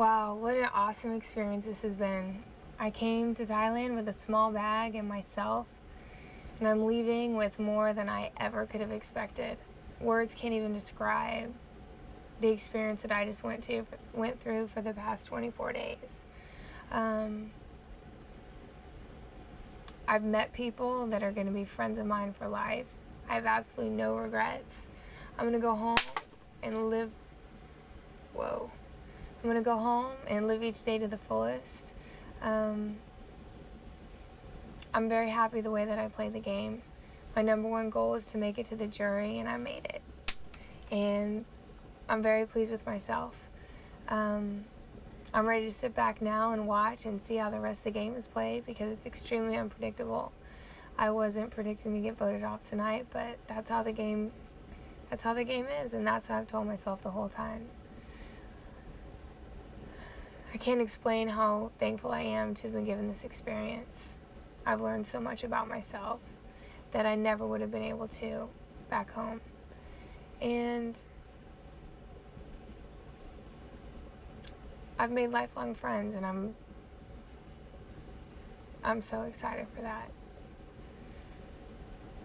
Wow, what an awesome experience this has been. I came to Thailand with a small bag and myself, and I'm leaving with more than I ever could have expected. Words can't even describe the experience that I just went through for the past 24 days. I've met people that are going to be friends of mine for life. I have absolutely no regrets. I'm going to go home and live. Whoa. I'm going to go home and live each day to the fullest. I'm very happy the way that I played the game. My number one goal was to make it to the jury, and I made it. And I'm very pleased with myself. I'm ready to sit back now and watch and see how the rest of the game is played because it's extremely unpredictable. I wasn't predicting to get voted off tonight, but that's how the game is, and that's what I've told myself the whole time. I can't explain how thankful I am to have been given this experience. I've learned so much about myself that I never would have been able to back home. And I've made lifelong friends, and I'm so excited for that.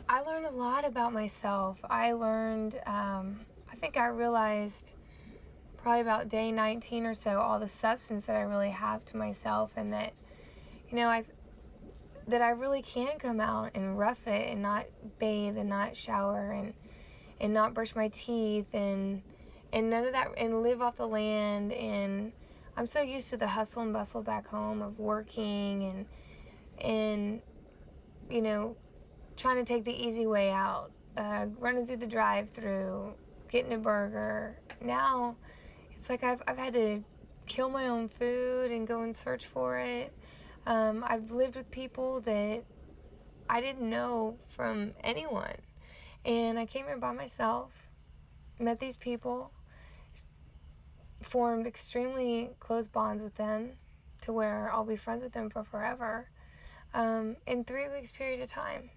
I learned a lot about myself. I think I realized probably about day 19 or so all the substance that I really have to myself, and that that I really can come out and rough it and not bathe and not shower and not brush my teeth and none of that, and live off the land. And I'm so used to the hustle and bustle back home of working and trying to take the easy way out, running through the drive-through, getting a burger. Now it's like I've had to kill my own food and go and search for it. I've lived with people that I didn't know from anyone, and I came here by myself, met these people, formed extremely close bonds with them to where I'll be friends with them for forever, in 3 weeks period of time.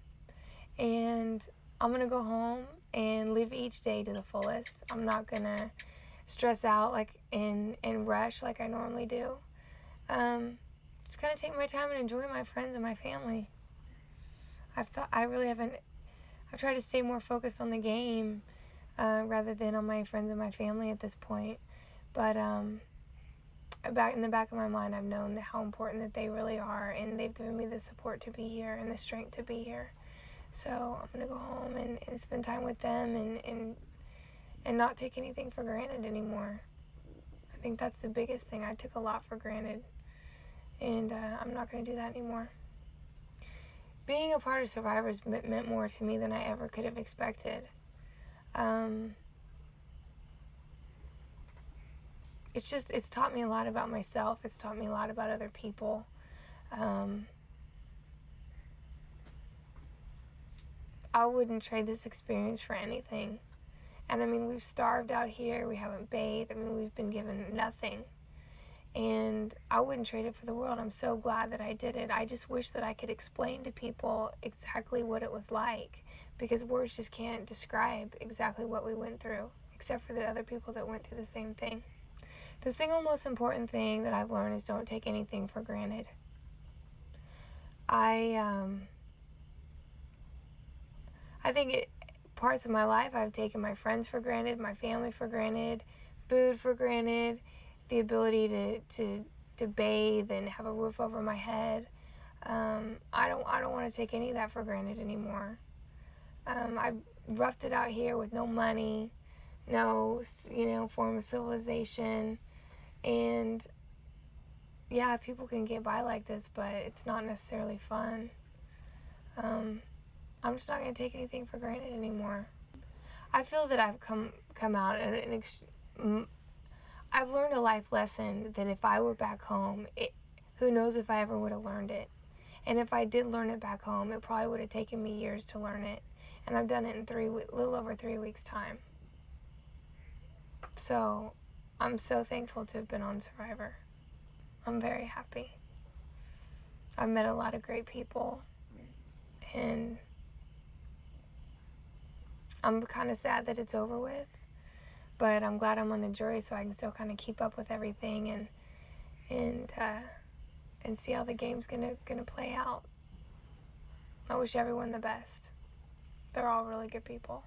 And I'm going to go home and live each day to the fullest. I'm not going to stress out and rush like I normally do. Just going to take my time and enjoy my friends and my family. I've tried to stay more focused on the game rather than on my friends and my family at this point. But back in the back of my mind, I've known how important that they really are, and they've given me the support to be here and the strength to be here. So I'm going to go home and spend time with them and not take anything for granted anymore. I think that's the biggest thing. I took a lot for granted, and I'm not going to do that anymore. Being a part of Survivors meant more to me than I ever could have expected. It's taught me a lot about myself. It's taught me a lot about other people. I wouldn't trade this experience for anything. And I mean, we've starved out here. We haven't bathed. I mean, we've been given nothing. And I wouldn't trade it for the world. I'm so glad that I did it. I just wish that I could explain to people exactly what it was like, because words just can't describe exactly what we went through, except for the other people that went through the same thing. The single most important thing that I've learned is don't take anything for granted. I think parts of my life I've taken my friends for granted, my family for granted, food for granted, the ability to bathe and have a roof over my head. I don't want to take any of that for granted anymore. I roughed it out here with no money, no form of civilization, and yeah, people can get by like this, but it's not necessarily fun. I'm just not going to take anything for granted anymore. I feel that I've come out and I've learned a life lesson that if I were back home, who knows if I ever would have learned it. And if I did learn it back home, it probably would have taken me years to learn it. And I've done it in little over 3 weeks' time. So I'm so thankful to have been on Survivor. I'm very happy. I've met a lot of great people, and I'm kind of sad that it's over with, but I'm glad I'm on the jury so I can still kind of keep up with everything and see how the game's gonna play out. I wish everyone the best. They're all really good people.